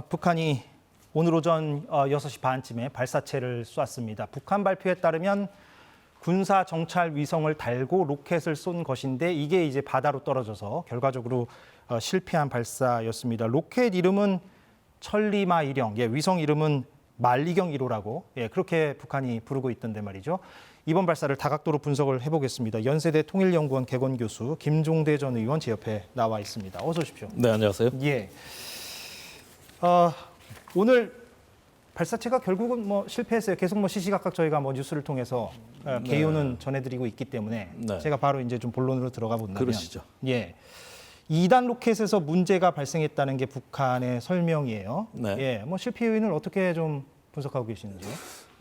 북한이 오늘 오전 6시 반쯤에 발사체를 쐈습니다. 북한 발표에 따르면 군사 정찰 위성을 달고 로켓을 쏜 것인데 이게 이제 바다로 떨어져서 결과적으로 실패한 발사였습니다. 로켓 이름은 천리마 1형, 위성 이름은 만리경 1호라고 그렇게 북한이 부르고 있던데 말이죠. 이번 발사를 다각도로 분석을 해보겠습니다. 연세대 통일연구원 개건 교수 김종대 전 의원 제 옆에 나와 있습니다. 어서 오십시오. 네, 안녕하세요. 예. 오늘 발사체가 결국은 실패했어요. 계속 시시각각 저희가 뉴스를 통해서 개요는 전해드리고 있기 때문에 제가 바로 이제 좀 본론으로 들어가 본다면. 그러시죠. 예. 2단 로켓에서 문제가 발생했다는 게 북한의 설명이에요. 네. 예. 실패 요인을 어떻게 좀 분석하고 계시는지요?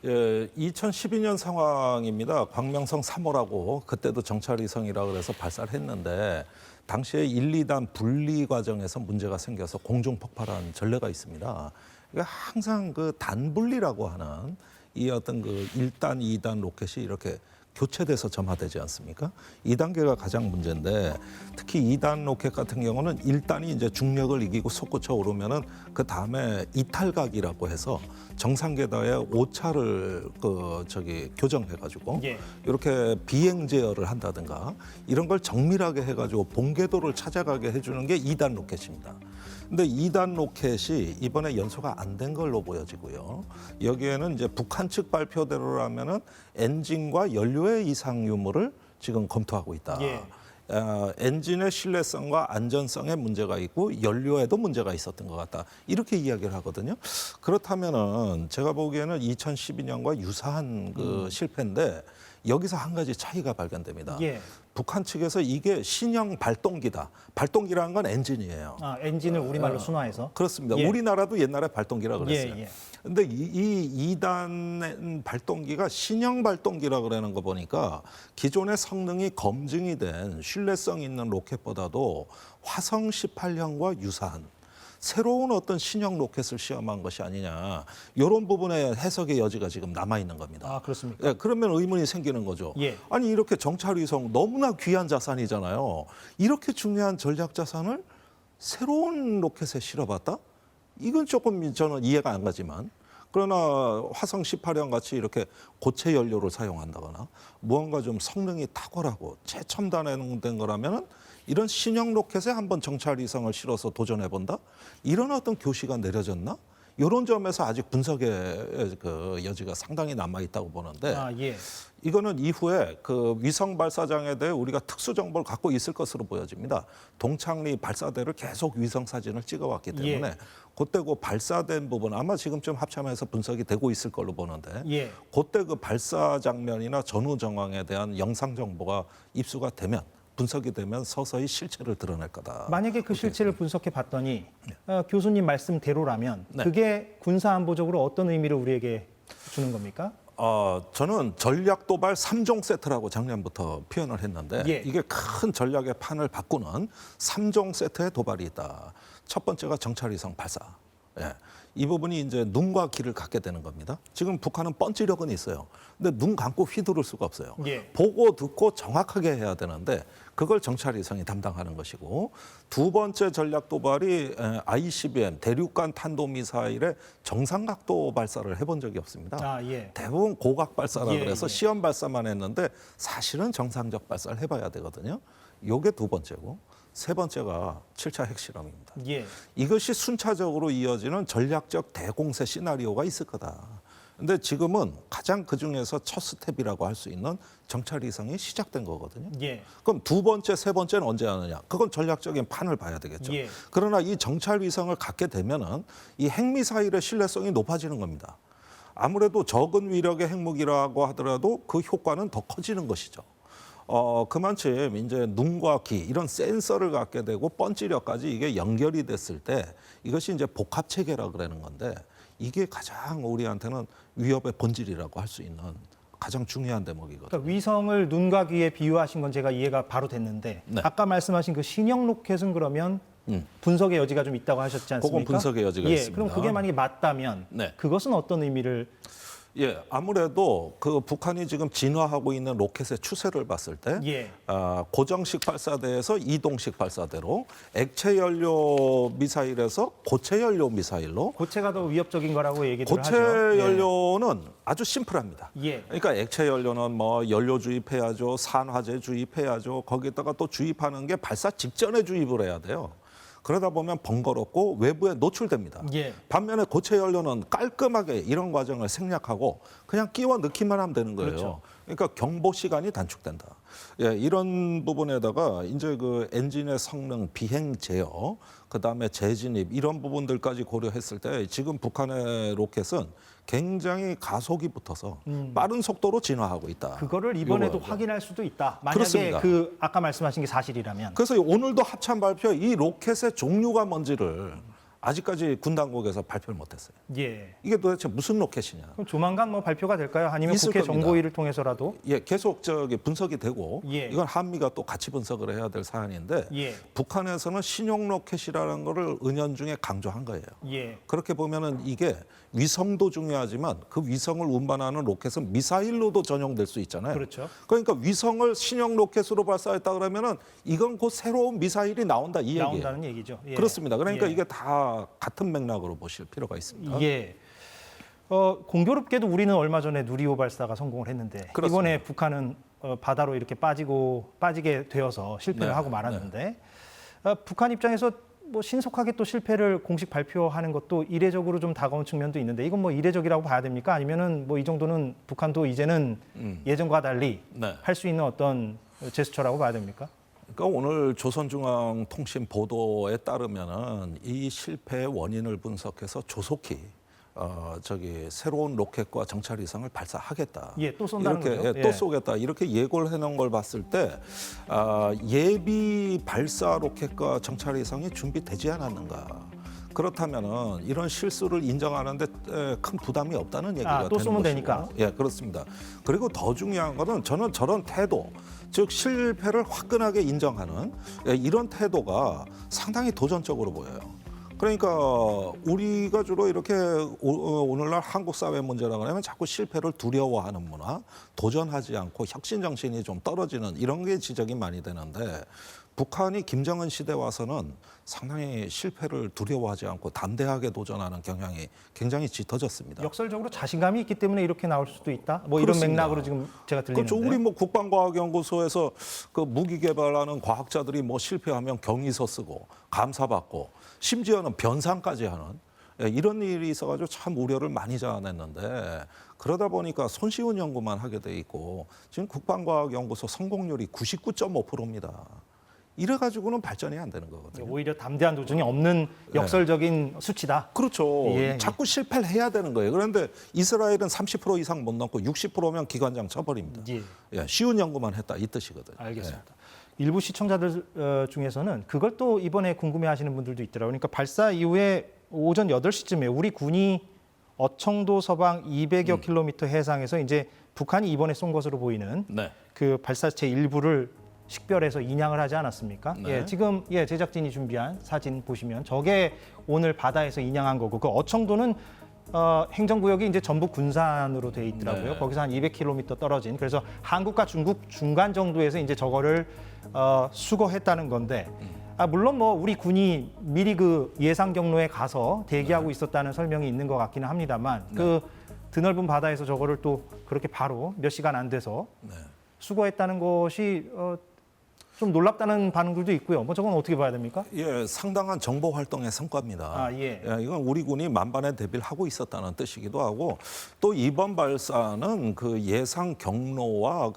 예, 2012년 상황입니다. 광명성 3호라고 그때도 정찰위성이라고 그래서 발사를 했는데 당시에 1, 2단 분리 과정에서 문제가 생겨서 공중 폭발한 전례가 있습니다. 그러니까 항상 그 단분리라고 하는 이 어떤 그 1단, 2단 로켓이 이렇게 교체돼서 점화되지 않습니까? 2단계가 가장 문제인데 특히 2단 로켓 같은 경우는 1단이 이제 중력을 이기고 솟구쳐 오르면은 그 다음에 이탈각이라고 해서 정상 궤도에 오차를 교정해가지고 이렇게 비행 제어를 한다든가 이런 걸 정밀하게 해가지고 본궤도를 찾아가게 해주는 게 2단 로켓입니다. 근데 2단 로켓이 이번에 연소가 안 된 걸로 보여지고요. 여기에는 이제 북한 측 발표대로라면은 엔진과 연료의 이상 유무를 지금 검토하고 있다. 엔진의 신뢰성과 안전성에 문제가 있고 연료에도 문제가 있었던 것 같다. 이렇게 이야기를 하거든요. 그렇다면은 제가 보기에는 2012년과 유사한 그 실패인데 여기서 한 가지 차이가 발견됩니다. 북한 측에서 이게 신형 발동기다. 발동기라는 건 엔진이에요. 엔진을 우리말로 순화해서? 그렇습니다. 우리나라도 옛날에 발동기라고 그랬어요. 근데 이 2단 발동기가 신형 발동기라고 그러는 거 보니까 기존의 성능이 검증이 된 신뢰성 있는 로켓보다도 화성 18형과 유사한 새로운 어떤 신형 로켓을 시험한 것이 아니냐. 이런 부분에 해석의 여지가 지금 남아있는 겁니다. 그렇습니까? 예, 그러면 의문이 생기는 거죠. 아니 이렇게 정찰위성 너무나 귀한 자산이잖아요. 이렇게 중요한 전략 자산을 새로운 로켓에 실어봤다? 이건 조금 저는 이해가 안 가지만 그러나 화성 18형 같이 이렇게 고체 연료를 사용한다거나 무언가 좀 성능이 탁월하고 최첨단된 거라면은 이런 신형 로켓에 한번 정찰위성을 실어서 도전해본다? 이런 어떤 교시가 내려졌나? 이런 점에서 아직 분석의 그 여지가 상당히 남아있다고 보는데 이거는 이후에 그 위성 발사장에 대해 우리가 특수 정보를 갖고 있을 것으로 보여집니다. 동창리 발사대를 계속 위성 사진을 찍어왔기 때문에 그때 그 발사된 부분 아마 지금쯤 합참에서 분석이 되고 있을 걸로 보는데 그때 그 발사 장면이나 전후 정황에 대한 영상 정보가 입수가 되면 분석이 되면 서서히 실체를 드러낼 거다. 만약에 그 실체를 분석해 봤더니 교수님 말씀대로라면 그게 군사안보적으로 어떤 의미를 우리에게 주는 겁니까? 저는 전략 도발 3종 세트라고 작년부터 표현을 했는데 이게 큰 전략의 판을 바꾸는 3종 세트의 도발이 있다. 첫 번째가 정찰위성 발사. 이 부분이 이제 눈과 귀를 갖게 되는 겁니다. 지금 북한은 뻔찌력은 있어요. 근데 눈 감고 휘두를 수가 없어요. 보고 듣고 정확하게 해야 되는데 그걸 정찰위성이 담당하는 것이고 두 번째 전략 도발이 ICBM 대륙간 탄도미사일의 정상각도 발사를 해본 적이 없습니다. 대부분 고각 발사라 그래서 시험 발사만 했는데 사실은 정상적 발사를 해봐야 되거든요. 요게 두 번째고 세 번째가 7차 핵실험입니다. 이것이 순차적으로 이어지는 전략적 대공세 시나리오가 있을 거다. 근데 지금은 가장 그중에서 첫 스텝이라고 할 수 있는 정찰위성이 시작된 거거든요. 그럼 두 번째, 세 번째는 언제 하느냐? 그건 전략적인 판을 봐야 되겠죠. 그러나 이 정찰위성을 갖게 되면은 이 핵미사일의 신뢰성이 높아지는 겁니다. 아무래도 적은 위력의 핵무기라고 하더라도 그 효과는 더 커지는 것이죠. 그만큼 이제 눈과 귀 이런 센서를 갖게 되고 뻔찌력까지 이게 연결이 됐을 때 이것이 이제 복합 체계라 그러는 건데 이게 가장 우리한테는 위협의 본질이라고 할 수 있는 가장 중요한 대목이거든요. 그러니까 위성을 눈과 귀에 비유하신 건 제가 이해가 바로 됐는데 아까 말씀하신 그 신형 로켓은 그러면 분석의 여지가 좀 있다고 하셨지 않습니까? 그건 분석의 여지가 있습니다. 그럼 그게 만약에 맞다면 그것은 어떤 의미를 예, 아무래도 그 북한이 지금 진화하고 있는 로켓의 추세를 봤을 때 예. 고정식 발사대에서 이동식 발사대로 액체 연료 미사일에서 고체 연료 미사일로 고체가 더 위협적인 거라고 얘기를 고체 하죠. 연료는 아주 심플합니다. 예. 그러니까 액체 연료는 뭐 연료 주입해야죠, 산화제 주입해야죠. 거기다가 또 주입하는 게 발사 직전에 주입을 해야 돼요. 그러다 보면 번거롭고 외부에 노출됩니다. 예. 반면에 고체 연료는 깔끔하게 이런 과정을 생략하고 그냥 끼워 넣기만 하면 되는 거예요. 그렇죠. 그러니까 경보 시간이 단축된다. 예, 이런 부분에다가 이제 그 엔진의 성능, 비행 제어, 그다음에 재진입 이런 부분들까지 고려했을 때 지금 북한의 로켓은 굉장히 가속이 붙어서 빠른 속도로 진화하고 있다. 그거를 이번에도 이거고요. 확인할 수도 있다. 만약에 그렇습니다. 그 아까 말씀하신 게 사실이라면. 그래서 오늘도 합참 발표 이 로켓의 종류가 뭔지를 아직까지 군 당국에서 발표를 못했어요. 예. 이게 도대체 무슨 로켓이냐? 그럼 조만간 뭐 발표가 될까요? 아니면 있을 국회 겁니다. 정보위를 통해서라도? 예, 계속 저기 분석이 되고 예. 이건 한미가 또 같이 분석을 해야 될 사안인데 예. 북한에서는 신형 로켓이라는 거를 은연중에 강조한 거예요. 예. 그렇게 보면은 이게 위성도 중요하지만 그 위성을 운반하는 로켓은 미사일로도 전용될 수 있잖아요. 그렇죠. 그러니까 위성을 신형 로켓으로 발사했다 그러면은 이건 곧 새로운 미사일이 나온다 이 얘기예요. 나온다는 얘기죠. 예. 그렇습니다. 그러니까 예. 이게 다 같은 맥락으로 보실 필요가 있습니다. 예. 공교롭게도 우리는 얼마 전에 누리호 발사가 성공을 했는데 그렇습니다. 이번에 북한은 바다로 이렇게 빠지게 되어서 실패를 네, 하고 말았는데 북한 입장에서 뭐 신속하게 또 실패를 공식 발표하는 것도 이례적으로 좀 다가온 측면도 있는데 이건 뭐 이례적이라고 봐야 됩니까? 아니면은 뭐 이 정도는 북한도 이제는 예전과 달리 네. 할 수 있는 어떤 제스처라고 봐야 됩니까? 그러니까 오늘 조선중앙통신 보도에 따르면은 이 실패의 원인을 분석해서 조속히 새로운 로켓과 정찰 위성을 발사하겠다. 예, 또 쏜다는 이렇게 거죠. 예, 또 예. 쏘겠다. 이렇게 예고를 해놓은 걸 봤을 때 예비 발사 로켓과 정찰 위성이 준비되지 않았는가. 그렇다면은 이런 실수를 인정하는데 큰 부담이 없다는 얘기가 또 되는 쏘면 것이고. 되니까. 예, 그렇습니다. 그리고 더 중요한 거는 저는 저런 태도, 즉 실패를 화끈하게 인정하는 이런 태도가 상당히 도전적으로 보여요. 그러니까 우리가 주로 이렇게 오늘날 한국 사회 문제라고 하면 자꾸 실패를 두려워하는 문화, 도전하지 않고 혁신 정신이 좀 떨어지는 이런 게 지적이 많이 되는데 북한이 김정은 시대 와서는 상당히 실패를 두려워하지 않고 담대하게 도전하는 경향이 굉장히 짙어졌습니다. 역설적으로 자신감이 있기 때문에 이렇게 나올 수도 있다. 뭐 이런 그렇습니다. 맥락으로 지금 제가 들리는데. 그렇죠. 우리 뭐 국방과학연구소에서 그 무기 개발하는 과학자들이 뭐 실패하면 경위서 쓰고 감사받고 심지어는 변상까지 하는 이런 일이 있어가지고 참 우려를 많이 자아냈는데 그러다 보니까 손쉬운 연구만 하게 돼 있고 지금 국방과학연구소 성공률이 99.5%입니다. 이래가지고는 발전이 안 되는 거거든요. 오히려 담대한 도전이 없는 역설적인 수치다. 그렇죠. 예. 자꾸 실패를 해야 되는 거예요. 그런데 이스라엘은 30% 이상 못 넘고 60%면 기관장 쳐버립니다. 예. 예, 쉬운 연구만 했다 이 뜻이거든요. 알겠습니다. 일부 시청자들 중에서는 그걸 또 이번에 궁금해하시는 분들도 있더라고요. 그러니까 발사 이후에 오전 8시쯤에 우리 군이 어청도 서방 200여 킬로미터 해상에서 이제 북한이 이번에 쏜 것으로 보이는 네. 그 발사체 일부를 식별해서 인양을 하지 않았습니까? 네. 예, 지금 제작진이 준비한 사진 보시면 저게 오늘 바다에서 인양한 거고 그 어청도는 행정구역이 이제 전북 군산으로 돼 있더라고요. 네. 거기서 한 200km 떨어진 그래서 한국과 중국 중간 정도에서 이제 저거를 수거했다는 건데 물론 뭐 우리 군이 미리 그 예상 경로에 가서 대기하고 있었다는 설명이 있는 것 같기는 합니다만 그 드넓은 바다에서 저거를 또 그렇게 바로 몇 시간 안 돼서 수거했다는 것이 좀 놀랍다는 반응들도 있고요. 뭐 저건 어떻게 봐야 됩니까? 예, 상당한 정보 활동의 성과입니다. 예. 이건 우리 군이 만반의 대비를 하고 있었다는 뜻이기도 하고 또 이번 발사는 그 예상 경로와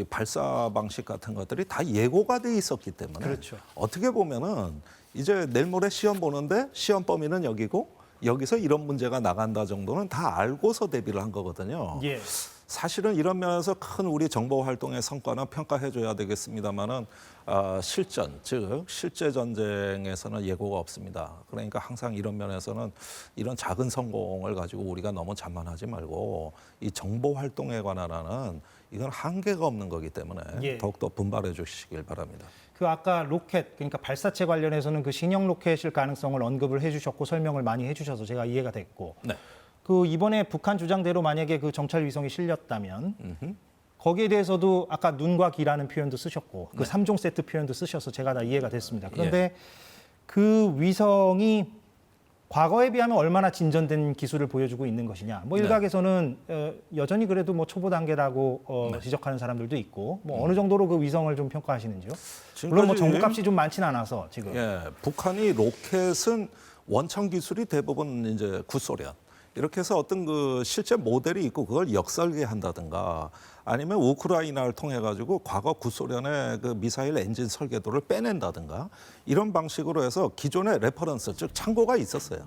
발사 방식 같은 것들이 다 예고가 돼 있었기 때문에 그렇죠. 어떻게 보면은 이제 내일 모레 시험 보는데 시험 범위는 여기고 여기서 이런 문제가 나간다 정도는 다 알고서 대비를 한 거거든요. 예. 사실은 이런 면에서 큰 우리 정보 활동의 성과는 평가해줘야 되겠습니다만은 실전, 즉 실제 전쟁에서는 예고가 없습니다. 그러니까 항상 이런 면에서는 이런 작은 성공을 가지고 우리가 너무 자만하지 말고 이 정보 활동에 관한 이건 한계가 없는 거기 때문에 더욱더 분발해 주시길 바랍니다. 그 아까 로켓 그러니까 발사체 관련해서는 그 신형 로켓일 가능성을 언급을 해주셨고 설명을 많이 해주셔서 제가 이해가 됐고 네. 그 이번에 북한 주장대로 만약에 그 정찰 위성이 실렸다면 거기에 대해서도 아까 눈과 귀라는 표현도 쓰셨고 그 3종 세트 표현도 쓰셔서 제가 다 이해가 됐습니다. 그런데 그 위성이 과거에 비하면 얼마나 진전된 기술을 보여주고 있는 것이냐. 뭐 일각에서는 여전히 그래도 뭐 초보 단계라고 지적하는 사람들도 있고 뭐 어느 정도로 그 위성을 좀 평가하시는지요? 물론 뭐 정보값이 좀 많지는 않아서 지금. 예, 북한이 로켓은 원천 기술이 대부분 이제 구소련. 이렇게 해서 어떤 그 실제 모델이 있고 그걸 역설계한다든가 아니면 우크라이나를 통해 가지고 과거 구소련의 그 미사일 엔진 설계도를 빼낸다든가 이런 방식으로 해서 기존의 레퍼런스 즉 참고가 있었어요.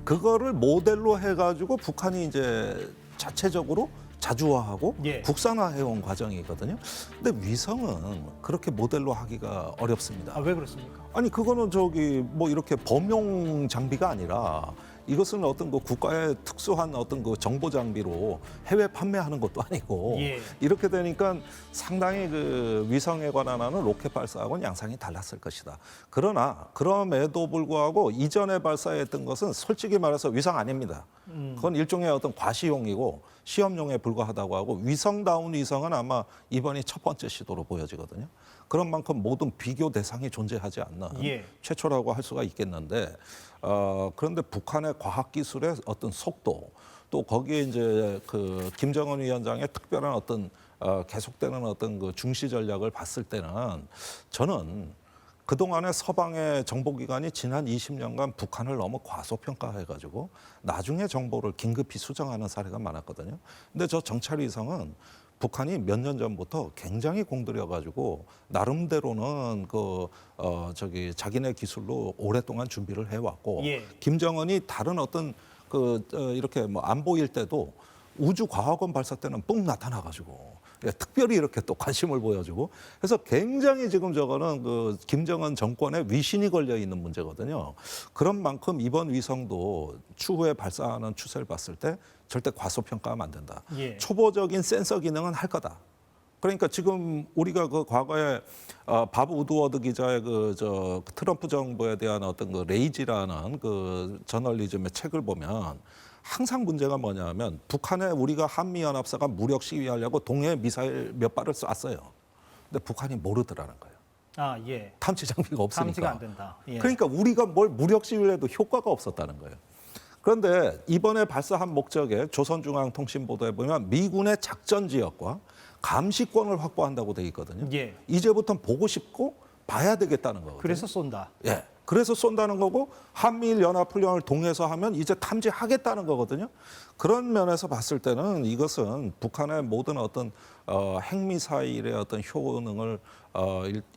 그거를 모델로 해 가지고 북한이 이제 자체적으로 자주화하고 국산화해온 과정이거든요. 근데 위성은 그렇게 모델로 하기가 어렵습니다. 아, 왜 그렇습니까? 아니 그거는 저기 뭐 이렇게 범용 장비가 아니라 이것은 어떤 그 국가의 특수한 어떤 그 정보 장비로 해외 판매하는 것도 아니고 이렇게 되니까 상당히 그 위성에 관한 하는 로켓 발사하고는 양상이 달랐을 것이다. 그러나 그럼에도 불구하고 이전에 발사했던 것은 솔직히 말해서 위성 아닙니다. 그건 일종의 어떤 과시용이고 시험용에 불과하다고 하고 위성다운 위성은 아마 이번이 첫 번째 시도로 보여지거든요. 그런 만큼 모든 비교 대상이 존재하지 않는 최초라고 할 수가 있겠는데 그런데 북한의 과학기술의 어떤 속도 또 거기에 이제 그 김정은 위원장의 특별한 어떤 계속되는 어떤 그 중시 전략을 봤을 때는 저는 그동안의 서방의 정보기관이 지난 20년간 북한을 너무 과소평가해가지고 나중에 정보를 긴급히 수정하는 사례가 많았거든요. 근데 저 정찰위성은 북한이 몇 년 전부터 굉장히 공들여가지고 나름대로는 저기 자기네 기술로 오랫동안 준비를 해왔고 김정은이 다른 어떤 이렇게 뭐 안 보일 때도 우주과학원 발사 때는 뿡 나타나가지고 특별히 이렇게 또 관심을 보여주고 그래서 굉장히 지금 저거는 그 김정은 정권의 위신이 걸려 있는 문제거든요. 그런 만큼 이번 위성도 추후에 발사하는 추세를 봤을 때 절대 과소평가하면 안 된다. 초보적인 센서 기능은 할 거다. 그러니까 지금 우리가 그 과거에 밥 우드워드 기자의 그 트럼프 정부에 대한 어떤 그 레이지라는 그 저널리즘의 책을 보면 항상 문제가 뭐냐면 북한에 우리가 한미연합사가 무력 시위하려고 동해 미사일 몇 발을 쐈어요. 근데 북한이 모르더라는 거예요. 아, 탐지 장비가 없으니까. 탐지가 안 된다. 그러니까 우리가 뭘 무력 시위를 해도 효과가 없었다는 거예요. 그런데 이번에 발사한 목적에 조선중앙통신보도에 보면 미군의 작전 지역과 감시권을 확보한다고 돼 있거든요. 이제부터는 보고 싶고 봐야 되겠다는 거거든요. 그래서 쏜다. 그래서 쏜다는 거고 한미일 연합훈련을 동해서 하면 이제 탐지하겠다는 거거든요. 그런 면에서 봤을 때는 이것은 북한의 모든 어떤 핵미사일의 어떤 효능을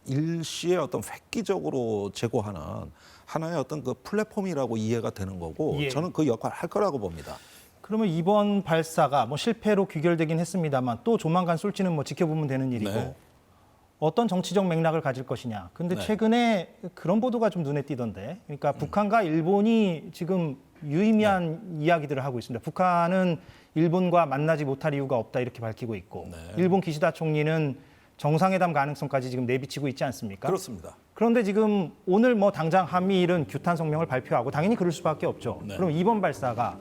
일시에 어떤 획기적으로 제고하는 하나의 어떤 그 플랫폼이라고 이해가 되는 거고 저는 그 역할을 할 거라고 봅니다. 그러면 이번 발사가 뭐 실패로 귀결되긴 했습니다만 또 조만간 쏠지는 뭐 지켜보면 되는 일이고 어떤 정치적 맥락을 가질 것이냐. 근데 최근에 그런 보도가 좀 눈에 띄던데. 그러니까 북한과 일본이 지금 유의미한 이야기들을 하고 있습니다. 북한은 일본과 만나지 못할 이유가 없다 이렇게 밝히고 있고 일본 기시다 총리는 정상회담 가능성까지 지금 내비치고 있지 않습니까? 그렇습니다. 그런데 지금 오늘 뭐 당장 한미일은 규탄 성명을 발표하고 당연히 그럴 수밖에 없죠. 그럼 이번 발사가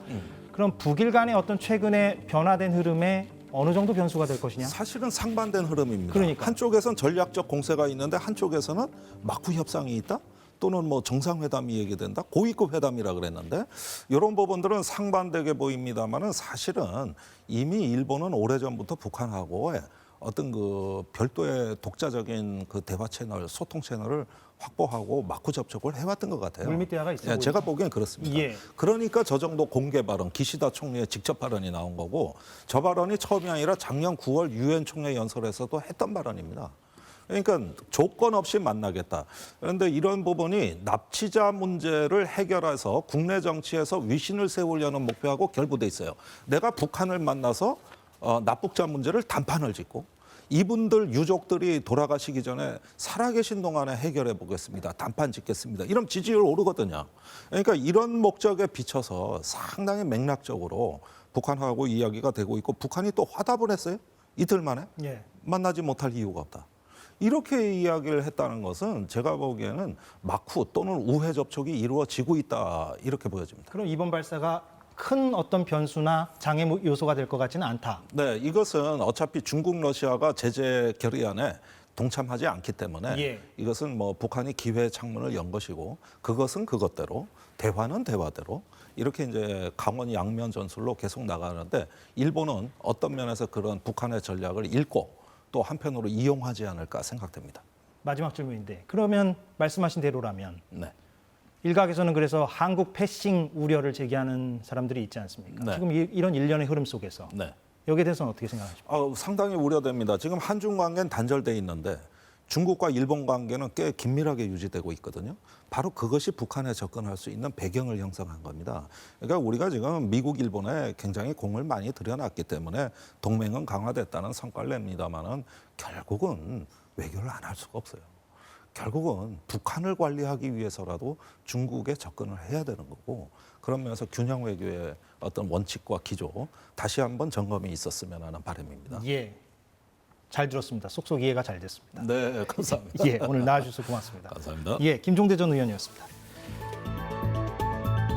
그럼 북일 간의 어떤 최근에 변화된 흐름에 어느 정도 변수가 될 것이냐? 사실은 상반된 흐름입니다. 그러니까. 한쪽에서는 전략적 공세가 있는데 한쪽에서는 마쿠 협상이 있다? 또는 뭐 정상회담이 얘기된다? 고위급 회담이라 그랬는데 이런 부분들은 상반되게 보입니다만은 사실은 이미 일본은 오래전부터 북한하고 어떤 그 별도의 독자적인 그 대화 채널, 소통 채널을 확보하고 마쿠 접촉을 해왔던 것 같아요. 물밑대화가 있어요. 제가 보기엔 그렇습니다. 그러니까 저 정도 공개 발언, 기시다 총리의 직접 발언이 나온 거고 저 발언이 처음이 아니라 작년 9월 유엔 총회 연설에서도 했던 발언입니다. 그러니까 조건 없이 만나겠다. 그런데 이런 부분이 납치자 문제를 해결해서 국내 정치에서 위신을 세우려는 목표하고 결부돼 있어요. 내가 북한을 만나서 납북자 문제를 단판을 짓고 이분들 유족들이 돌아가시기 전에 살아계신 동안에 해결해 보겠습니다. 단판 짓겠습니다. 이런 지지율 오르거든요. 그러니까 이런 목적에 비춰서 상당히 맥락적으로 북한하고 이야기가 되고 있고 북한이 또 화답을 했어요. 이틀 만에 만나지 못할 이유가 없다. 이렇게 이야기를 했다는 것은 제가 보기에는 마쿠 또는 우회 접촉이 이루어지고 있다 이렇게 보여집니다. 그럼 이번 발사가 큰 어떤 변수나 장애 요소가 될 것 같지는 않다. 네, 이것은 어차피 중국, 러시아가 제재 결의안에 동참하지 않기 때문에 예. 이것은 뭐 북한이 기회 창문을 연 것이고 그것은 그것대로 대화는 대화대로 이렇게 이제 강원 양면 전술로 계속 나가는데 일본은 어떤 면에서 그런 북한의 전략을 읽고 또 한편으로 이용하지 않을까 생각됩니다. 마지막 질문인데 그러면 말씀하신 대로라면 네. 일각에서는 그래서 한국 패싱 우려를 제기하는 사람들이 있지 않습니까? 네. 지금 이런 일련의 흐름 속에서 네. 여기에 대해서는 어떻게 생각하십니까? 상당히 우려됩니다. 지금 한중 관계는 단절돼 있는데 중국과 일본 관계는 꽤 긴밀하게 유지되고 있거든요. 바로 그것이 북한에 접근할 수 있는 배경을 형성한 겁니다. 그러니까 우리가 지금 미국, 일본에 굉장히 공을 많이 들여놨기 때문에 동맹은 강화됐다는 성과를 냅니다만은 결국은 외교를 안 할 수가 없어요. 결국은 북한을 관리하기 위해서라도 중국에 접근을 해야 되는 거고 그런 면에서 균형 외교의 어떤 원칙과 기조 다시 한번 점검이 있었으면 하는 바람입니다. 예, 잘 들었습니다. 쏙쏙 이해가 잘 됐습니다. 네, 감사합니다. 예, 오늘 나와주셔서 고맙습니다. 감사합니다. 예, 김종대 전 의원이었습니다.